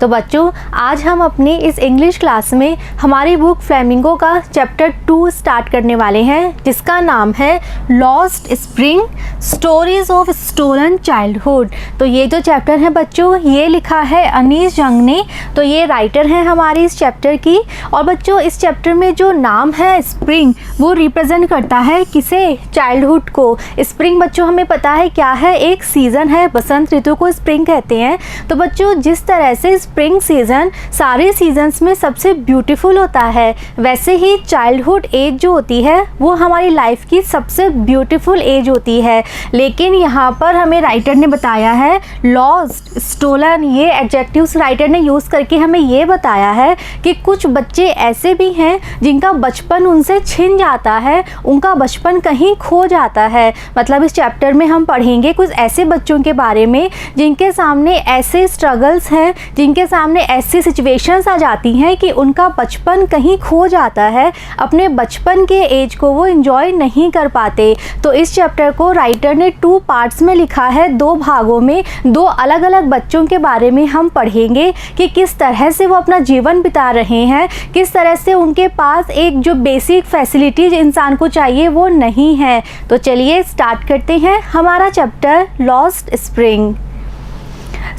तो बच्चों आज हम अपनी इस इंग्लिश क्लास में हमारी बुक फ्लेमिंगो का चैप्टर 2 स्टार्ट करने वाले हैं, जिसका नाम है Lost Spring Stories of Stolen Childhood. तो ये जो चैप्टर है बच्चों, ये लिखा है अनीस जंग ने। तो ये राइटर हैं हमारी इस चैप्टर की। और बच्चों इस चैप्टर में जो नाम है स्प्रिंग, वो रिप्रेजेंट करता है किसे? चाइल्डहुड को। स्प्रिंग बच्चों हमें पता है क्या है, एक सीज़न है, बसंत ऋतु को स्प्रिंग कहते हैं। तो बच्चों जिस तरह से स्प्रिंग सीज़न सारे सीजन्स में सबसे ब्यूटीफुल होता है, वैसे ही चाइल्डहुड एज जो होती है वो हमारी लाइफ की सबसे ब्यूटीफुल एज होती है। लेकिन यहाँ पर हमें राइटर ने बताया है लॉस्ट, स्टोलन, ये एडजेक्टिव्स राइटर ने यूज़ करके हमें ये बताया है कि कुछ बच्चे ऐसे भी हैं जिनका बचपन उनसे छिन जाता है, उनका बचपन कहीं खो जाता है। मतलब इस चैप्टर में हम पढ़ेंगे कुछ ऐसे बच्चों के बारे में जिनके सामने ऐसे स्ट्रगल्स हैं, जिनके सामने ऐसी सिचुएशंस आ जाती हैं कि उनका बचपन कहीं खो जाता है, अपने बचपन के एज को वो एंजॉय नहीं कर पाते। तो इस चैप्टर को राइटर ने 2 पार्ट्स में लिखा है, 2 भागों में 2 अलग अलग बच्चों के बारे में हम पढ़ेंगे कि किस तरह से वो अपना जीवन बिता रहे हैं, किस तरह से उनके पास एक जो बेसिक फैसिलिटीज इंसान को चाहिए वो नहीं है। तो चलिए स्टार्ट करते हैं हमारा chapter lost spring.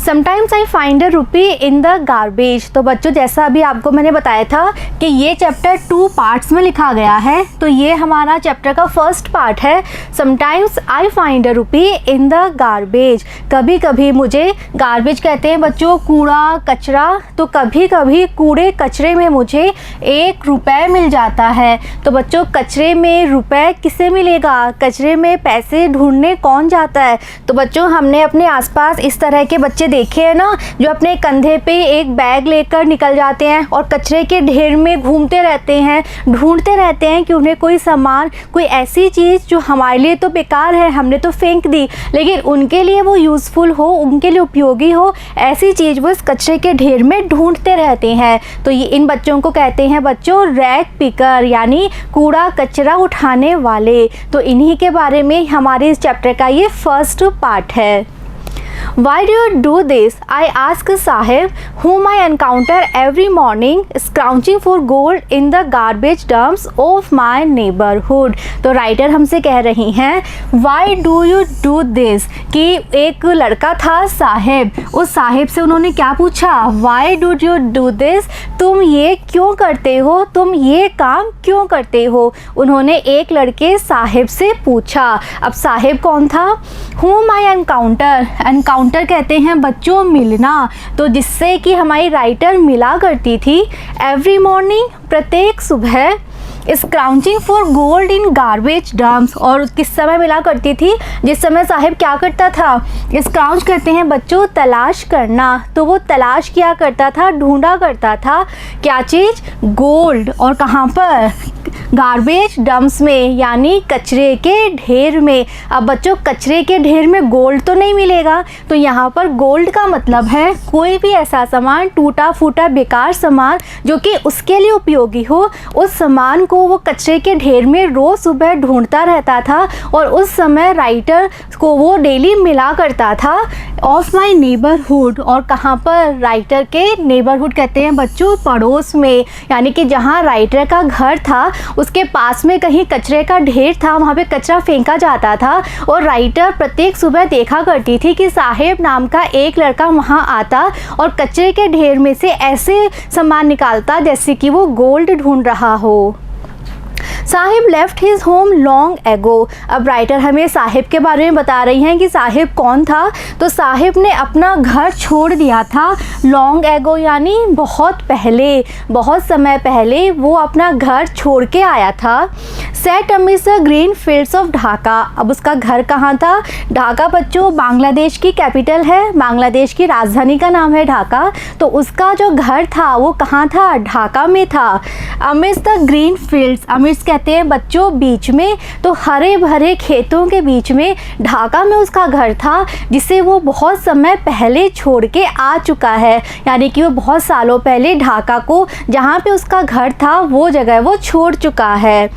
Sometimes I find a rupee in the garbage. तो बच्चों जैसा अभी आपको मैंने बताया था कि ये चैप्टर 2 पार्ट्स में लिखा गया है। तो ये हमारा चैप्टर का फर्स्ट पार्ट है, sometimes I find a rupee in the garbage. कभी कभी मुझे, गार्बेज कहते हैं बच्चों कूड़ा कचरा, तो कभी कभी कूड़े कचरे में मुझे 1 रुपये मिल जाता है। तो बच्चों कचरे में रुपए किसे मिलेगा? कचरे में पैसे ढूंढने कौन जाता है? तो बच्चों हमने अपने आसपास इस तरह के बच्चे देखे हैं ना, जो अपने कंधे पे एक बैग लेकर निकल जाते हैं और कचरे के ढेर में घूमते रहते हैं, ढूंढते रहते हैं कि उन्हें कोई सामान, कोई ऐसी चीज़ जो हमारे लिए तो बेकार है, हमने तो फेंक दी, लेकिन उनके लिए वो यूज़फुल हो, उनके लिए उपयोगी हो, ऐसी चीज़ वो इस कचरे के ढेर में ढूंढते रहते हैं। तो ये इन बच्चों को कहते हैं बच्चों रैग पिकर, यानी कूड़ा कचरा उठाने वाले। तो इन्हीं के बारे में हमारे इस चैप्टर का ये फर्स्ट पार्ट है। Why do you do this? I ask Sahib, whom I encounter every morning scrounging for gold in the garbage dumps of my neighborhood. तो राइटर हमसे कह रही हैं Why do you do this? कि एक लड़का था साहिब, उस साहिब से उन्होंने क्या पूछा? Why do you do this? तुम ये क्यों करते हो, तुम ये काम क्यों करते हो? उन्होंने एक लड़के साहिब से पूछा। अब साहिब कौन था? Whom I encounter, एनकाउंटर कहते हैं बच्चों मिलना। तो जिससे कि हमारी राइटर मिला करती थी एवरी मॉर्निंग, प्रत्येक सुबह, scrounging for gold in garbage dumps. और किस समय मिला करती थी? जिस समय साहिब क्या करता था? स्क्राउच कहते हैं बच्चों तलाश करना। तो वो तलाश किया करता था, ढूंढा करता था क्या चीज़? गोल्ड। और कहाँ पर? गार्बेज डम्प्स में, यानी कचरे के ढेर में। अब बच्चों कचरे के ढेर में गोल्ड तो नहीं मिलेगा, तो यहाँ पर गोल्ड का मतलब है कोई भी ऐसा सामान, टूटा फूटा बेकार सामान जो कि उसके लिए उपयोगी हो, उस सामान को वो कचरे के ढेर में रोज़ सुबह ढूंढता रहता था। और उस समय राइटर को वो डेली मिला करता था ऑफ माई नेबरहुड। और कहाँ पर? राइटर के नेबरहुड कहते हैं बच्चों पड़ोस में, यानी कि जहाँ राइटर का घर था उसके पास में कहीं कचरे का ढेर था, वहाँ पे कचरा फेंका जाता था। और राइटर प्रत्येक सुबह देखा करती थी कि साहिब नाम का एक लड़का वहाँ आता और कचरे के ढेर में से ऐसे सामान निकालता जैसे कि वो गोल्ड ढूंढ रहा हो। Sahib left his home long ago. अब राइटर हमें साहिब के बारे में बता रही हैं कि साहिब कौन था। तो साहिब ने अपना घर छोड़ दिया था लॉन्ग एगो, यानी बहुत पहले, बहुत समय पहले वो अपना घर छोड़ के आया था। Set amidst the green fields of Dhaka. अब उसका घर कहाँ था? ढाका बच्चों बांग्लादेश की कैपिटल है, बांग्लादेश की राजधानी का नाम है ढाका। तो उसका जो घर था वो कहाँ था? ढाका में था। Amish the green fields, Amish कहते हैं बच्चों बीच में, तो हरे भरे खेतों के बीच में ढाका में उसका घर था, जिसे वो बहुत समय पहले छोड़ के आ चुका है। यानी कि वो बहुत सालों पहले ढाका को, जहाँ पे उसका घर था वो जगह वो छोड़ चुका है।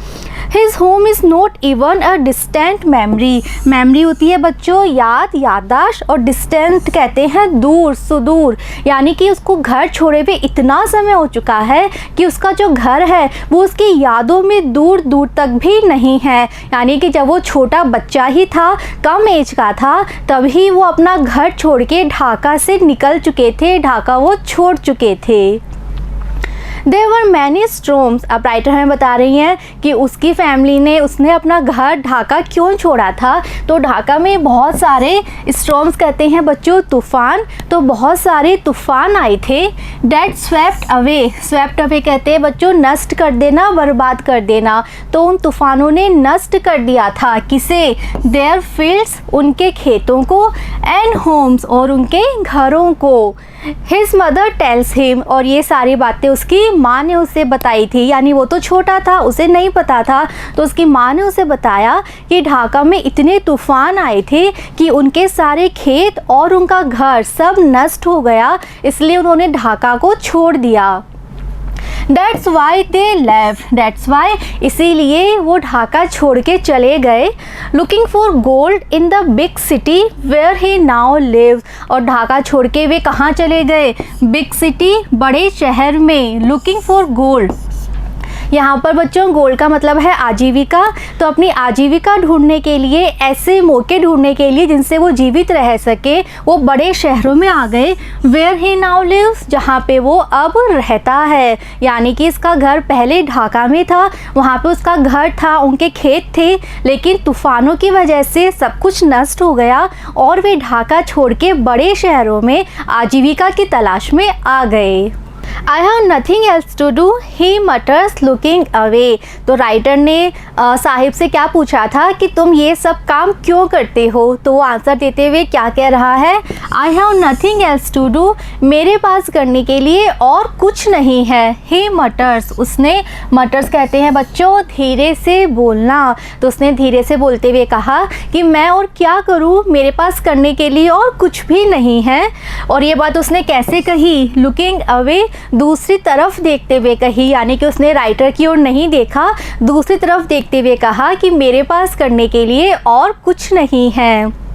His home is not even a distant memory. Memory होती है बच्चों याद, याददाश्त, और डिस्टेंट कहते हैं दूर, सुदूर। यानी कि उसको घर छोड़े हुए इतना समय हो चुका है कि उसका जो घर है वो उसकी यादों में दूर दूर तक भी नहीं है। यानी कि जब वो छोटा बच्चा ही था, कम एज का था, तभी वो अपना घर छोड़ के ढाका से निकल चुके थे, ढाका वो छोड़ चुके थे। There were many storms। अब राइटर हमें बता रही हैं कि उसकी फैमिली ने, उसने अपना घर ढाका क्यों छोड़ा था। तो ढाका में बहुत सारे स्टॉर्म्स कहते हैं बच्चों तूफ़ान, तो बहुत सारे तूफ़ान आए थे। That swept away कहते हैं बच्चों नष्ट कर देना, बर्बाद कर देना। तो उन तूफ़ानों ने नष्ट कर दिया था किसे? Their fields, उनके खेतों को, and homes, और उनके घरों को। His mother tells him, और ये सारी बातें उसकी माँ ने उसे बताई थी। यानी वो तो छोटा था, उसे नहीं पता था, तो उसकी माँ ने उसे बताया कि ढाका में इतने तूफ़ान आए थे कि उनके सारे खेत और उनका घर सब नष्ट हो गया, इसलिए उन्होंने ढाका को छोड़ दिया। That's why they left। That's why, इसीलिए वो ढाका छोड़ के चले गए। Looking for gold in the big city where he now lives। और ढाका छोड़ के वे कहाँ चले गए? बिग सिटी, बड़े शहर में। Looking for gold, यहाँ पर बच्चों गोल्ड का मतलब है आजीविका। तो अपनी आजीविका ढूंढने के लिए, ऐसे मौके ढूंढने के लिए जिनसे वो जीवित रह सके, वो बड़े शहरों में आ गए। वेयर ही नाउ लिव्स, जहाँ पे वो अब रहता है। यानी कि इसका घर पहले ढाका में था, वहाँ पे उसका घर था, उनके खेत थे, लेकिन तूफ़ानों की वजह से सब कुछ नष्ट हो गया और वे ढाका छोड़ के बड़े शहरों में आजीविका की तलाश में आ गए। I have nothing else to do, he mutters looking away। तो राइटर ने साहिब से क्या पूछा था कि तुम ये सब काम क्यों करते हो, तो वो आंसर देते हुए क्या कह रहा है? I have nothing else to do, मेरे पास करने के लिए और कुछ नहीं है। he mutters, उसने, mutters कहते हैं बच्चों धीरे से बोलना, तो उसने धीरे से बोलते हुए कहा कि मैं और क्या करूँ, मेरे पास करने के लिए और कुछ भी नहीं है। और ये बात उसने कैसे कही? लुकिंग अवे, दूसरी तरफ देखते हुए कही। यानी कि उसने राइटर की ओर नहीं देखा, दूसरी तरफ देखते हुए कहा कि मेरे पास करने के लिए और कुछ नहीं है।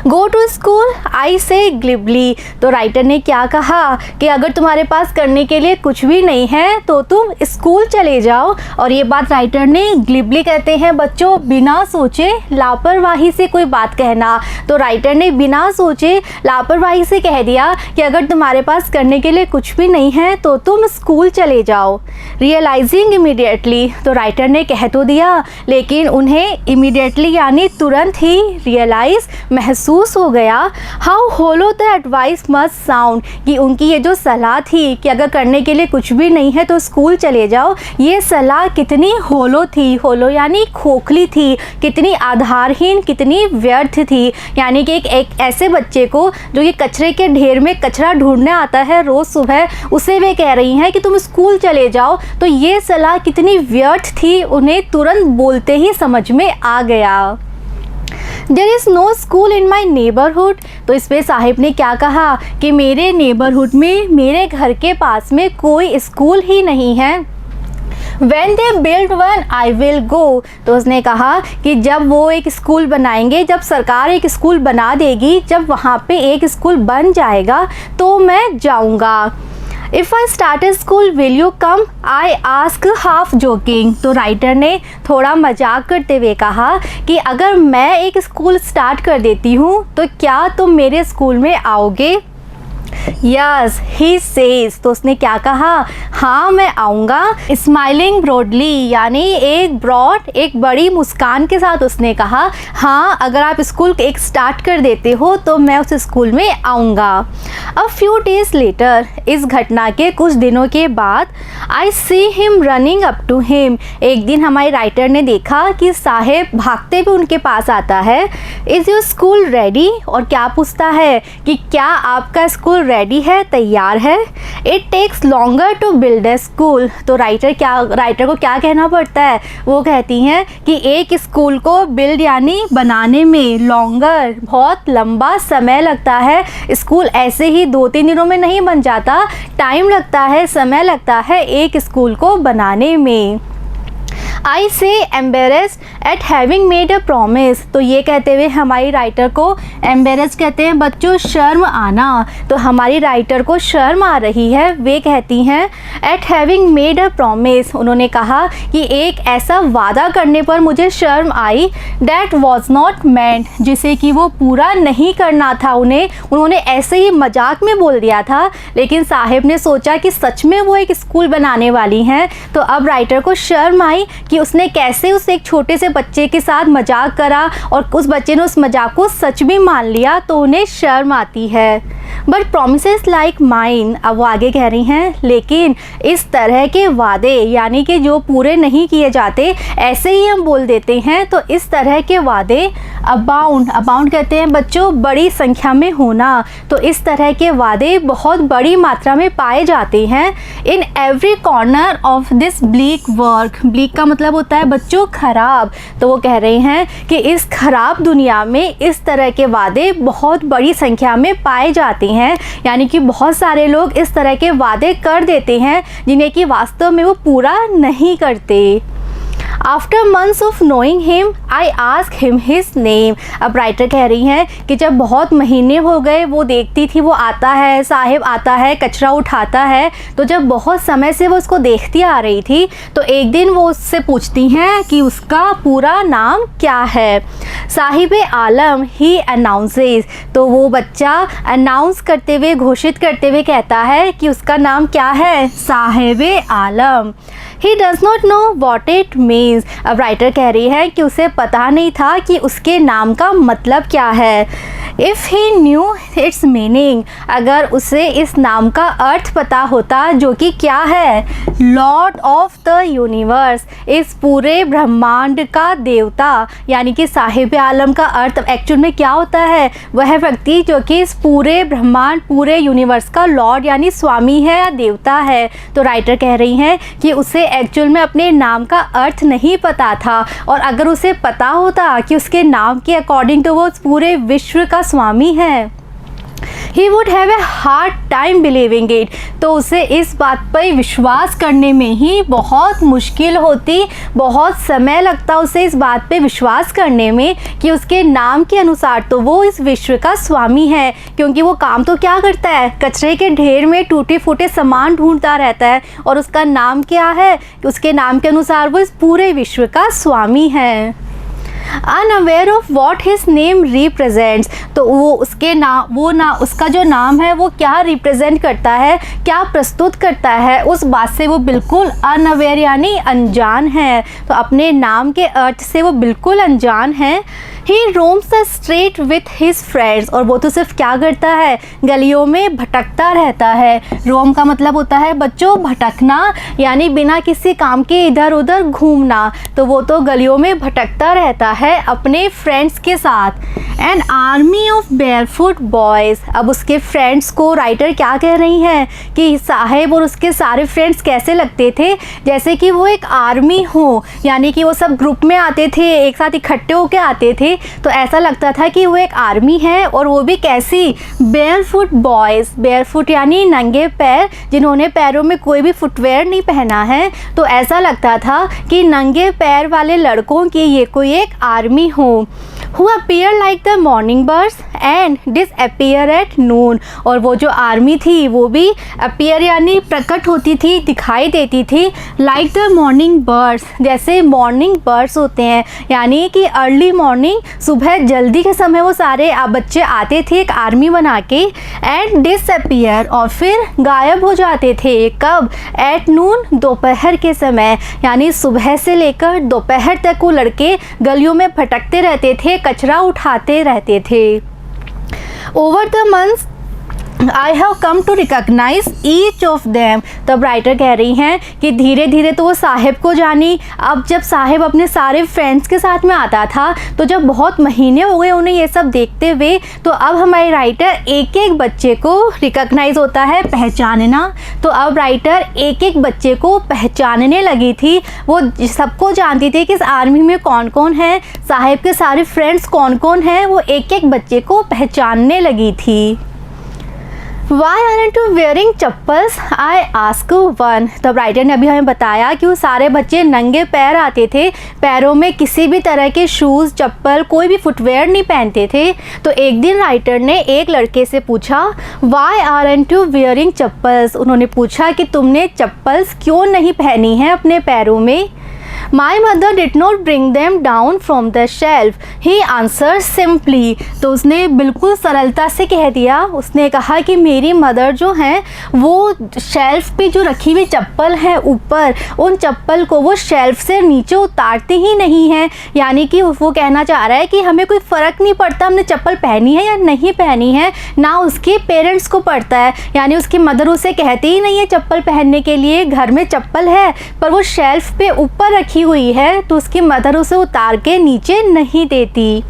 गो टू स्कूल, आई से ग्लिबली। तो राइटर ने क्या कहा कि अगर तुम्हारे पास करने के लिए कुछ भी नहीं है तो तुम स्कूल चले जाओ। और ये बात राइटर ने ग्लिबली कहते हैं बच्चों बिना सोचे लापरवाही से कोई बात कहना। तो राइटर ने बिना सोचे लापरवाही से कह दिया कि अगर तुम्हारे पास करने के लिए कुछ भी नहीं है तो तुम स्कूल चले जाओ। रियलाइजिंग इमीडिएटली, तो राइटर ने कह तो दिया लेकिन उन्हें इमीडिएटली यानी तुरंत ही रियलाइज, महसूस हो गया। How hollow the advice must sound, कि उनकी ये जो सलाह थी कि अगर करने के लिए कुछ भी नहीं है तो स्कूल चले जाओ, ये सलाह कितनी होलो थी। होलो यानी खोखली थी, कितनी आधारहीन, कितनी व्यर्थ थी। यानी कि एक ऐसे बच्चे को जो ये कचरे के ढेर में कचरा ढूंढने आता है रोज़ सुबह, उसे वे कह रही हैं कि तुम स्कूल चले जाओ, तो ये सलाह कितनी व्यर्थ थी उन्हें तुरंत बोलते ही समझ में आ गया। There is no school in my neighbourhood, तो इस पर साहिब ने क्या कहा कि मेरे नेबरहुड में, मेरे घर के पास में कोई स्कूल ही नहीं है। When they build one, I will go, तो उसने कहा कि जब वो एक स्कूल बनाएंगे, जब सरकार एक स्कूल बना देगी, जब वहाँ पे एक स्कूल बन जाएगा तो मैं जाऊँगा। If I start a school, will you come? I ask half joking। तो राइटर ने थोड़ा मजाक करते हुए कहा कि अगर मैं एक स्कूल स्टार्ट कर देती हूँ तो क्या तुम मेरे स्कूल में आओगे? यस ही सेज, तो उसने क्या कहा? हाँ मैं आऊँगा। स्माइलिंग ब्रॉडली, यानी एक ब्रॉड, एक बड़ी मुस्कान के साथ उसने कहा हाँ अगर आप स्कूल एक स्टार्ट कर देते हो तो मैं उस स्कूल में आऊँगा। अ फ्यू डेज लेटर, इस घटना के कुछ दिनों के बाद, I see him running up to him, एक दिन हमारे राइटर ने देखा कि साहेब भागते हुए उनके पास आता है। इज़ योर स्कूल रेडी, और क्या पूछता है कि क्या आपका स्कूल रेडी है, तैयार है। It takes longer to build a school, तो राइटर को क्या कहना पड़ता है? वो कहती हैं कि एक स्कूल को बिल्ड यानी बनाने में लॉन्गर, बहुत लंबा समय लगता है। स्कूल ऐसे ही 2-3 दिनों में नहीं बन जाता, टाइम लगता है, समय लगता है एक स्कूल को बनाने में। आई से embarrassed eight having made a promise. तो ये कहते हुए हमारी राइटर को एम्बेरेस कहते हैं बच्चों शर्म आना। तो हमारी राइटर को शर्म आ रही है, वे कहती हैं eight having made a promise, उन्होंने कहा कि एक ऐसा वादा करने पर मुझे शर्म आई, डैट वॉज नॉट मेंट, जिसे कि वो पूरा नहीं करना था उन्होंने ऐसे ही मजाक में बोल दिया था, लेकिन साहिब ने सोचा कि सच में वो एक स्कूल बनाने वाली हैं। तो अब राइटर को शर्म आई कि उसने कैसे उस एक छोटे से बच्चे के साथ मजाक करा और उस बच्चे ने उस मजाक को सच भी मान लिया, तो उन्हें शर्म आती है। बट प्रोमिसेस लाइक माइन, अब वो आगे कह रही हैं लेकिन इस तरह के वादे यानी कि जो पूरे नहीं किए जाते ऐसे ही हम बोल देते हैं, तो इस तरह के वादे अबाउंड कहते हैं बच्चों बड़ी संख्या में होना। तो इस तरह के वादे बहुत बड़ी मात्रा में पाए जाते हैं in every corner of this bleak work. Bleak का मतलब होता है बच्चों खराब। तो वो कह रहे हैं कि इस खराब दुनिया में इस तरह के वादे बहुत बड़ी संख्या में पाए जाते हैं, यानी कि बहुत सारे लोग इस तरह के वादे कर देते हैं जिन्हें कि वास्तव में वो पूरा नहीं करते। After months of knowing him I ask him his name. अब राइटर कह रही हैं कि जब बहुत महीने हो गए वो देखती थी, वो आता है, साहिब आता है, कचरा उठाता है, तो जब बहुत समय से वो उसको देखती आ रही थी तो एक दिन वो उससे पूछती हैं कि उसका पूरा नाम क्या है। साहिब आलम ही अनाउंसेस, तो वो बच्चा अनाउंस करते हुए घोषित करते हुए कहता है कि उसका नाम क्या है, Sahib Alam. He does not know what it means. अब राइटर कह रही है कि उसे पता नहीं था कि उसके नाम का मतलब क्या है। If he new it's meaning, अगर उसे इस नाम का अर्थ पता होता जो कि क्या है, लॉर्ड ऑफ द यूनिवर्स, इस पूरे ब्रह्मांड का देवता, यानी कि साहिब आलम का अर्थ एक्चुअल में क्या होता है, वह व्यक्ति जो कि इस पूरे ब्रह्मांड पूरे यूनिवर्स का लॉर्ड यानी स्वामी है या देवता है। तो राइटर कह रही हैं कि उसे एक्चुअल में अपने नाम का अर्थ नहीं पता था, और अगर उसे पता होता कि उसके नाम के अकॉर्डिंग तो वो पूरे विश्व का स्वामी है, he would have a hard time believing it, तो उसे इस बात पर विश्वास करने में ही बहुत मुश्किल होती, बहुत समय लगता उसे इस बात पे विश्वास करने में कि उसके नाम के अनुसार तो वो इस विश्व का स्वामी है, क्योंकि वो काम तो क्या करता है, कचरे के ढेर में टूटे फूटे सामान ढूंढता रहता है, और उसका नाम क्या है, उसके नाम के अनुसार वो इस पूरे विश्व का स्वामी है। Unaware of what his name represents, तो वो उसके उसका जो नाम है वो क्या रिप्रेजेंट करता है, क्या प्रस्तुत करता है, उस बात से वो बिल्कुल अनअवेयर यानी अनजान है। तो अपने नाम के अर्थ से वो बिल्कुल अनजान है। He roams the street with his friends, और वो तो सिर्फ क्या करता है, गलियों में भटकता रहता है। रोम का मतलब होता है बच्चों भटकना, यानी बिना किसी काम के इधर उधर घूमना। तो वो तो गलियों में भटकता रहता है अपने फ्रेंड्स के साथ। An army of barefoot boys, अब उसके फ्रेंड्स को राइटर क्या कह रही हैं कि साहिब और उसके सारे फ्रेंड्स कैसे लगते थे, जैसे कि वो एक आर्मी हो, यानी कि वो सब ग्रुप में आते थे, एक साथ इकट्ठे होकर आते थे, तो ऐसा लगता था कि वो एक आर्मी है, और वो भी कैसी, बेयरफुट बॉयज़, बेयरफुट यानी नंगे पैर, जिन्होंने पैरों में कोई भी फुटवेयर नहीं पहना है। तो ऐसा लगता था कि नंगे पैर वाले लड़कों की ये कोई एक आर्मी हो। Who appear like the morning birds and disappear at noon, और वो जो आर्मी थी वो भी appear यानी प्रकट होती थी, दिखाई देती थी, like the morning birds, जैसे मॉर्निंग बर्ड्स होते हैं, यानी कि अर्ली मॉर्निंग, सुबह जल्दी के समय वो सारे बच्चे आते थे एक आर्मी बना के, एंड डिसअपियर, और फिर गायब हो जाते थे। कब, एट नून, दोपहर के समय, यानी सुबह से लेकर दोपहर तक वो लड़के गलियों में भटकते रहते थे, कचरा उठाते रहते थे। Over the months I have come to recognise each of them, तब राइटर कह रही हैं कि धीरे धीरे तो वो साहिब को जानी। अब जब साहिब अपने सारे फ्रेंड्स के साथ में आता था, तो जब बहुत महीने हो गए उन्हें ये सब देखते हुए, तो अब हमारे राइटर एक एक बच्चे को रिकॉग्नाइज होता है, पहचानना। तो अब राइटर एक एक बच्चे को पहचानने लगी थी, वो सबको जानती थी कि इस आर्मी में कौन कौन है, साहिब के सारे फ्रेंड्स कौन कौन हैं, वो एक एक बच्चे को पहचानने लगी थी। Why aren't you wearing chappals? I ask one। तब राइटर ने अभी हमें बताया कि वो सारे बच्चे नंगे पैर आते थे, पैरों में किसी भी तरह के शूज़, चप्पल, कोई भी फुटवेयर नहीं पहनते थे। तो एक दिन राइटर ने एक लड़के से पूछा Why aren't you wearing chappals? उन्होंने पूछा कि तुमने चप्पल्स क्यों नहीं पहनी हैं अपने पैरों में। My mother did not bring them down from the shelf, he answered simply। तो उसने बिल्कुल सरलता से कह दिया, उसने कहा कि मेरी मदर जो हैं वो शेल्फ पे जो रखी हुई चप्पल है ऊपर, उन चप्पल को वो शेल्फ से नीचे उतारते ही नहीं हैं। यानी कि वो कहना चाह रहा है कि हमें कोई फ़र्क नहीं पड़ता हमने चप्पल पहनी है या नहीं पहनी है, ना उसके पेरेंट्स को पड़ता है। यानी उसकी मदर उसे कहती ही नहीं है चप्पल पहनने के लिए, घर में चप्पल है पर वो शेल्फ पे ऊपर रखी हुई है तो उसकी मदर उसे उतार के नीचे नहीं देती।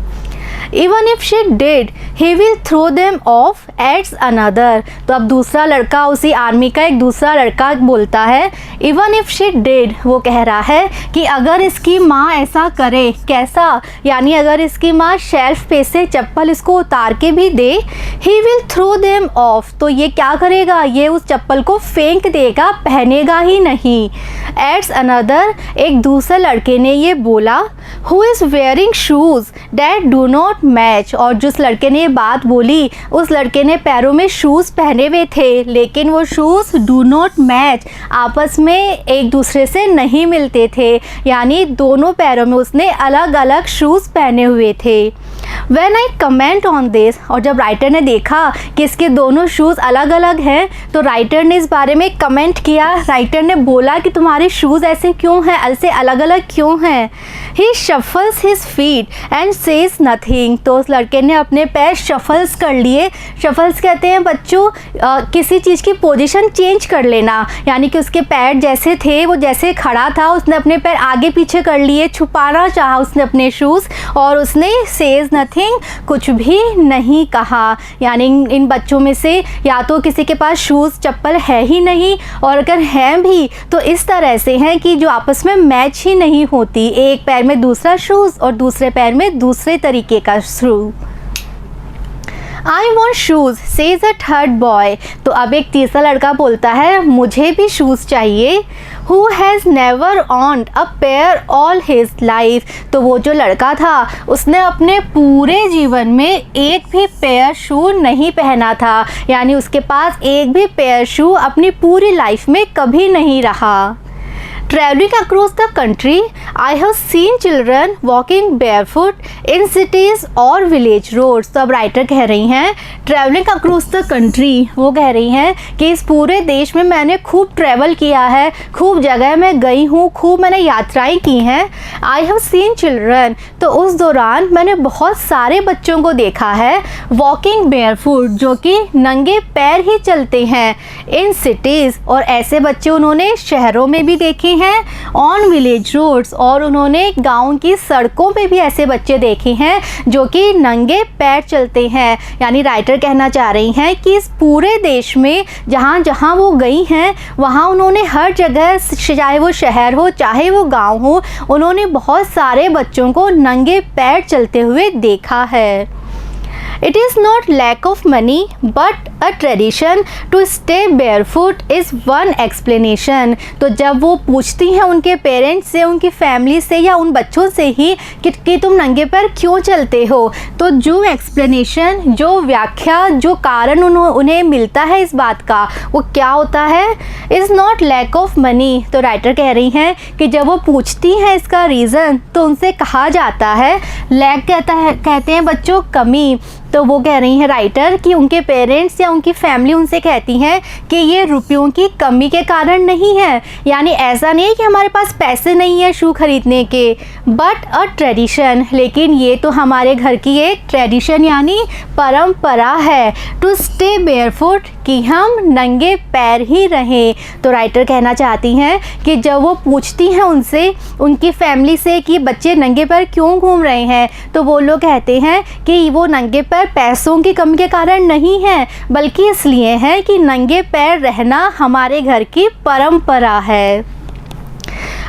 Even if she did, he will throw them off at another। तो अब दूसरा लड़का, उसी आर्मी का एक दूसरा लड़का बोलता है Even if she did, वो कह रहा है कि अगर इसकी माँ ऐसा करे, कैसा, यानी अगर इसकी माँ शेल्फ पे से चप्पल इसको उतार के भी दे, he will throw them off। तो ये क्या करेगा, ये उस चप्पल को फेंक देगा, पहनेगा ही नहीं। At another, एक दूसरे लड़के ने ये बोला Who is wearing shoes that do not match. और जिस लड़के ने ये बात बोली उस लड़के ने पैरों में शूज़ पहने हुए थे, लेकिन वो शूज़ डू नॉट मैच, आपस में एक दूसरे से नहीं मिलते थे। यानी दोनों पैरों में उसने अलग अलग शूज़ पहने हुए थे। When I comment on this, और जब राइटर ने देखा कि इसके दोनों शूज़ अलग अलग हैं तो राइटर ने इस बारे में कमेंट किया। राइटर ने बोला कि तुम्हारे शूज़ ऐसे क्यों हैं, ऐसे अलग अलग क्यों हैं। He shuffles his feet and says nothing। तो उस लड़के ने अपने पैर शफल्स कर लिए। शफल्स कहते हैं बच्चों किसी चीज़ की पोजीशन चेंज कर लेना, यानी कि उसके पैर जैसे थे, वो जैसे खड़ा था उसने अपने पैर आगे पीछे कर लिए, छुपाना चाहा उसने अपने शूज़, और उसने सेज नथिंग, कुछ भी नहीं कहा। यानी इन बच्चों में से या तो किसी के पास शूज़ चप्पल है ही नहीं, और अगर हैं भी तो इस तरह से हैं कि जो आपस में मैच ही नहीं होती, एक पैर में दूसरा शूज़ और दूसरे पैर में दूसरे तरीके का शू। I want shoes, says a third boy। तो अब एक तीसरा लड़का बोलता है मुझे भी शूज़ चाहिए। Who has never owned a pair all his life। तो वो जो लड़का था उसने अपने पूरे जीवन में एक भी पेयर शू नहीं पहना था, यानी उसके पास एक भी पेयर शू अपनी पूरी लाइफ में कभी नहीं रहा। Traveling across the country, I have seen children walking barefoot in cities और village roads। तो अब राइटर कह रही हैं ट्रैवलिंग अक्रॉस द कंट्री, वो कह रही हैं कि इस पूरे देश में मैंने खूब ट्रैवल किया है, खूब जगह मैं गई हूँ, खूब मैंने यात्राएं की हैं। आई हैव सीन चिल्ड्रन, तो उस दौरान मैंने बहुत सारे बच्चों को देखा है वॉकिंग बेयरफुट, जो कि नंगे पैर ही चलते हैं, इन सिटीज़, और ऐसे बच्चे उन्होंने शहरों में भी देखे हैं, ऑन विलेज रोड्स, और उन्होंने गाँव की सड़कों पे भी ऐसे बच्चे देखे हैं जो कि नंगे पैर चलते हैं। यानी राइटर कहना चाह रही हैं कि इस पूरे देश में जहाँ जहाँ वो गई हैं वहाँ उन्होंने हर जगह, चाहे वो शहर हो चाहे वो गांव हो, उन्होंने बहुत सारे बच्चों को नंगे पैर चलते हुए देखा है। It is not lack of money but a tradition to stay barefoot is one explanation। तो जब वो पूछती हैं उनके पेरेंट्स से, उनकी फैमिली से या उन बच्चों से ही कि तुम नंगे पैर क्यों चलते हो, तो जो एक्सप्लेनेशन, जो व्याख्या, जो कारण उन्हें मिलता है इस बात का, वो क्या होता है, is not lack of money. तो राइटर कह रही हैं कि जब वो पूछती हैं इसका रीज़न तो उनसे कहा जाता है, लैक कहते हैं बच्चों कमी। तो वो कह रही हैं राइटर कि उनके पेरेंट्स या उनकी फैमिली उनसे कहती हैं कि ये रुपयों की कमी के कारण नहीं है, यानी ऐसा नहीं है कि हमारे पास पैसे नहीं है शू खरीदने के, बट अ ट्रेडिशन, लेकिन ये तो हमारे घर की एक ट्रेडिशन यानी परंपरा है, टू स्टे बेयरफुट, कि हम नंगे पैर ही रहें। तो राइटर कहना चाहती हैं कि जब वो पूछती हैं उनसे, उनकी फैमिली से कि बच्चे नंगे पैर क्यों घूम रहे हैं, तो वो लोग कहते हैं कि वो नंगे पैर पैसों की कमी के कारण नहीं है, बल्कि इसलिए है कि नंगे पैर रहना हमारे घर की परंपरा है।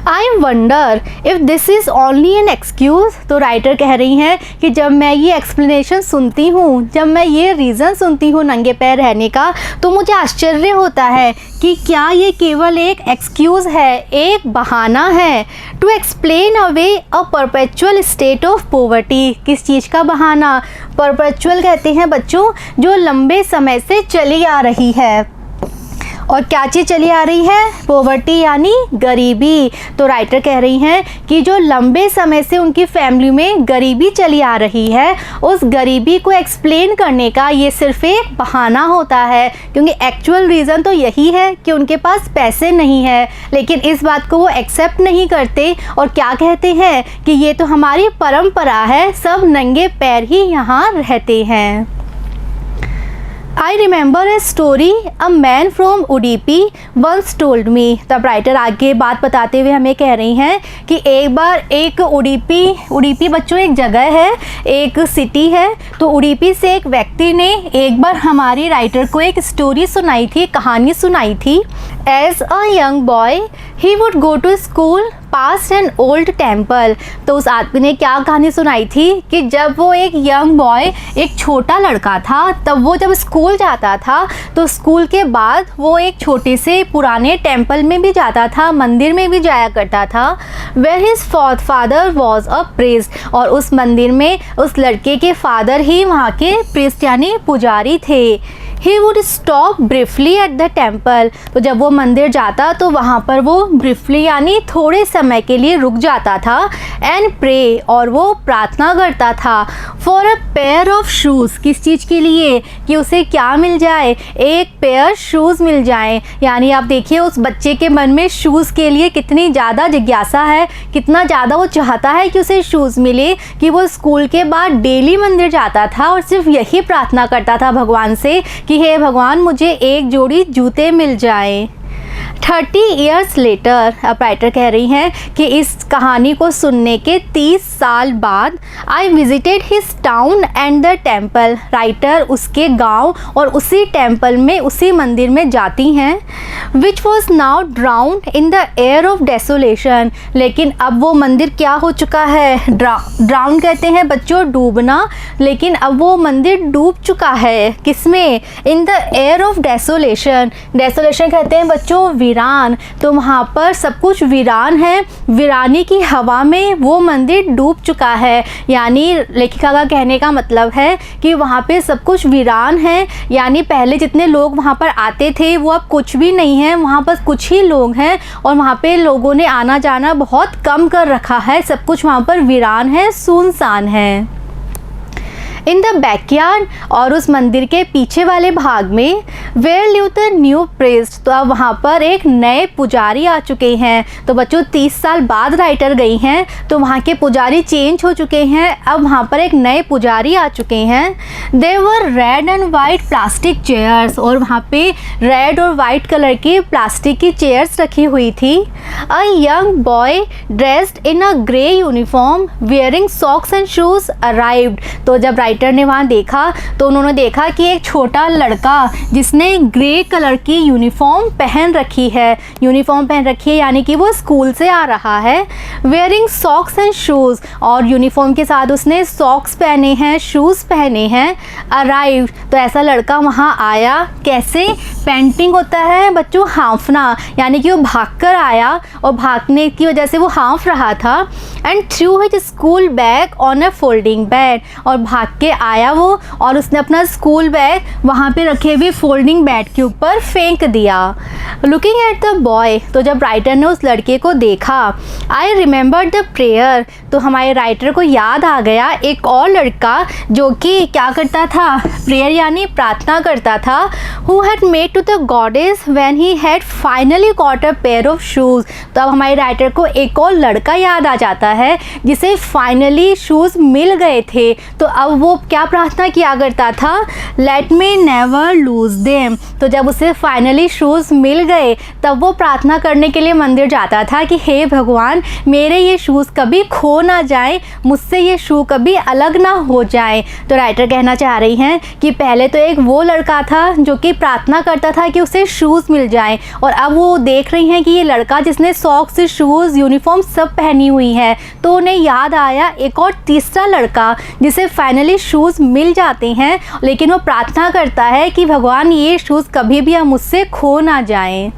I wonder if this is only an excuse. तो राइटर कह रही हैं कि जब मैं ये एक्सप्लेनेशन सुनती हूँ, जब मैं ये रीज़न सुनती हूँ नंगे पैर रहने का, तो मुझे आश्चर्य होता है कि क्या ये केवल एक एक्सक्यूज़ है, एक बहाना है to explain away a perpetual state of poverty. किस चीज़ का बहाना? परपेचुअल कहते हैं बच्चों जो लंबे समय से चली आ रही है। और क्या चीज़ चली आ रही है? पॉवर्टी यानी गरीबी। तो राइटर कह रही हैं कि जो लंबे समय से उनकी फैमिली में गरीबी चली आ रही है, उस गरीबी को एक्सप्लेन करने का ये सिर्फ एक बहाना होता है, क्योंकि एक्चुअल रीज़न तो यही है कि उनके पास पैसे नहीं है। लेकिन इस बात को वो एक्सेप्ट नहीं करते और क्या कहते हैं कि ये तो हमारी परंपरा है, सब नंगे पैर ही यहाँ रहते हैं। I remember a story a man from Udupi once told me. तब राइटर आगे बात बताते हुए हमें कह रही हैं कि एक बार एक उडीपी बच्चों एक जगह है, एक सिटी है। तो उडीपी से एक व्यक्ति ने एक बार हमारी राइटर को एक स्टोरी सुनाई थी, कहानी सुनाई थी। As a young boy he would go to school past an old temple. तो उस आदमी ने क्या कहानी सुनाई थी कि जब वो एक यंग बॉय, एक छोटा लड़का था, तब वो जब स्कूल जाता था तो स्कूल के बाद वो एक छोटे से पुराने टेम्पल में भी जाता था, मंदिर में भी जाया करता था। Where his father was a priest. और उस मंदिर में उस लड़के के फादर ही वहाँ के प्रीस्ट यानी पुजारी थे। He would stop briefly at the temple. तो जब वो मंदिर जाता तो वहाँ पर वो ब्रीफली यानी थोड़े समय के लिए रुक जाता था। एंड प्रे, और वो प्रार्थना करता था। For a pair of shoes, किस चीज़ के लिए? कि उसे क्या मिल जाए? एक पेयर शूज़ मिल जाए। यानी आप देखिए उस बच्चे के मन में शूज़ के लिए कितनी ज़्यादा जिज्ञासा है, कितना ज़्यादा वो चाहता है कि उसे शूज़ मिले, कि वो स्कूल के बाद डेली मंदिर जाता था और सिर्फ यही प्रार्थना करता था भगवान से कि हे भगवान मुझे एक जोड़ी जूते मिल जाए। 30 ईयर्स लेटर, अब राइटर कह रही हैं कि इस कहानी को सुनने के 30 साल बाद I visited his town and the temple. Writer उसके गांव और उसी टेम्पल में, उसी मंदिर में जाती हैं। Which was now ड्राउन्ड in the air of desolation. लेकिन अब वो मंदिर क्या हो चुका है? ड्राउन कहते हैं बच्चों डूबना, लेकिन अब वो मंदिर डूब चुका है। किसमें? In the air of desolation. Desolation कहते हैं बच्चों वीरान। तो वहाँ पर सब कुछ वीरान है, वीरानी की हवा में वो मंदिर डूब चुका है। यानी लेखिका का कहने का मतलब है कि वहाँ पे सब कुछ वीरान है, यानी पहले जितने लोग वहाँ पर आते थे वो अब कुछ भी नहीं है, वहाँ पर कुछ ही लोग हैं और वहाँ पे लोगों ने आना जाना बहुत कम कर रखा है, सब कुछ वहाँ पर वीरान है, सुनसान है। इन द बैकयार्ड, और उस मंदिर के पीछे वाले भाग में, where live the new priest. तो अब वहाँ पर एक नए पुजारी आ चुके हैं। तो बच्चों 30 साल बाद राइटर गई हैं तो वहाँ के पुजारी चेंज हो चुके हैं, अब वहाँ पर एक नए पुजारी आ चुके हैं। They were red and white plastic chairs, और वहाँ पे रेड और वाइट कलर की प्लास्टिक की चेयर्स रखी हुई थी। A young boy dressed in a grey uniform wearing socks and shoes arrived. तो जब राइटर ने वहाँ देखा तो उन्होंने देखा कि एक छोटा लड़का जिसने ग्रे कलर की यूनिफॉर्म पहन रखी है, यानी कि वो स्कूल से आ रहा है। वेयरिंग सॉक्स एंड शूज़, और यूनिफॉर्म के साथ उसने सॉक्स पहने हैं, शूज़ पहने हैं। अराइव, तो ऐसा लड़का वहाँ आया कैसे? पेंटिंग होता है बच्चों हाँफना, यानी कि वो भागकर आया और भागने की वजह से वो हाँफ रहा था। And through his school bag on a folding bed, और भाग के आया वो और उसने अपना स्कूल बैग वहाँ पे रखे हुए फोल्डिंग बेड के ऊपर फेंक दिया। लुकिंग एट द बॉय, तो जब राइटर ने उस लड़के को देखा, आई रिमेंबर द प्रेयर, तो हमारे राइटर को याद आ गया एक और लड़का जो कि क्या करता था? प्रेयर यानी प्रार्थना करता था। Who had made to the goddess when he had finally got a pair of shoes. तो अब हमारे राइटर को एक और लड़का याद आ जाता है जिसे फाइनली शूज़ मिल गए थे। तो अब वो वो क्या प्रार्थना किया करता था, let me never lose them. तो जब उसे फाइनली शूज़ मिल गए तब वो प्रार्थना करने के लिए मंदिर जाता था कि हे भगवान, मेरे ये शूज़ कभी खो ना जाए, मुझसे ये शू कभी अलग ना हो जाए। तो राइटर कहना चाह रही हैं कि पहले तो एक वो लड़का था जो कि प्रार्थना करता था कि उसे शूज़ मिल जाए, और अब वो देख रही हैं कि ये लड़का जिसने सॉक्स, शूज़, यूनिफॉर्म सब पहनी हुई है, तो उन्हें याद आया एक और तीसरा लड़का जिसे फाइनली शूज़ मिल जाते हैं, लेकिन वो प्रार्थना करता है कि भगवान ये शूज़ कभी भी अब मुझसे खो ना जाएं।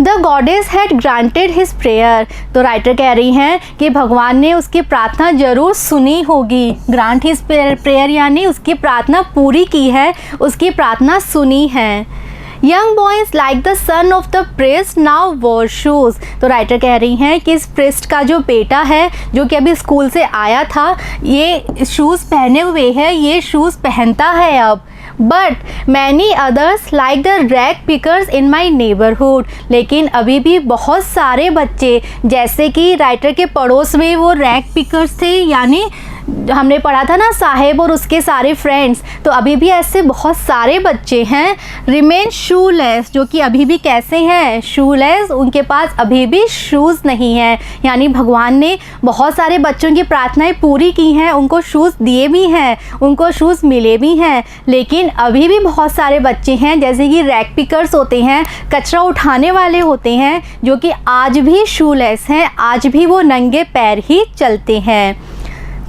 The goddess had granted his prayer. तो राइटर कह रही हैं कि भगवान ने उसकी प्रार्थना ज़रूर सुनी होगी। ग्रांट हिज प्रेयर यानी उसकी प्रार्थना पूरी की है, उसकी प्रार्थना सुनी है। Young boys like the son of the priest now war shoes. तो राइटर कह रही हैं कि इस प्रिस्ट का जो बेटा है जो कि अभी स्कूल से आया था, ये शूज़ पहने हुए है, ये शूज़ पहनता है अब। But many others like the rag pickers in my neighbourhood. लेकिन अभी भी बहुत सारे बच्चे, जैसे कि राइटर के पड़ोस में वो रैग पिकर्स थे, यानी हमने पढ़ा था ना साहेब और उसके सारे फ्रेंड्स, तो अभी भी ऐसे बहुत सारे बच्चे हैं। रिमेन शूलेस, जो कि अभी भी कैसे हैं, शूलेस, उनके पास अभी भी शूज़ नहीं है। यानी भगवान ने बहुत सारे बच्चों की प्रार्थनाएं पूरी की हैं, उनको शूज़ दिए भी हैं, उनको शूज़ मिले भी हैं, लेकिन अभी भी बहुत सारे बच्चे हैं जैसे कि रैग पिकर्स होते हैं, कचरा उठाने वाले होते हैं, जो कि आज भी शूलेस हैं, आज भी वो नंगे पैर ही चलते हैं।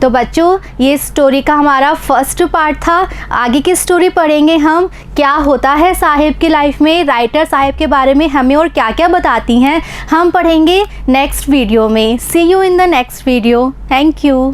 तो बच्चों, ये स्टोरी का हमारा फर्स्ट पार्ट था। आगे की स्टोरी पढ़ेंगे हम, क्या होता है साहिब की लाइफ में, राइटर साहिब के बारे में हमें और क्या क्या बताती हैं, हम पढ़ेंगे नेक्स्ट वीडियो में। See you in the next video. Thank you.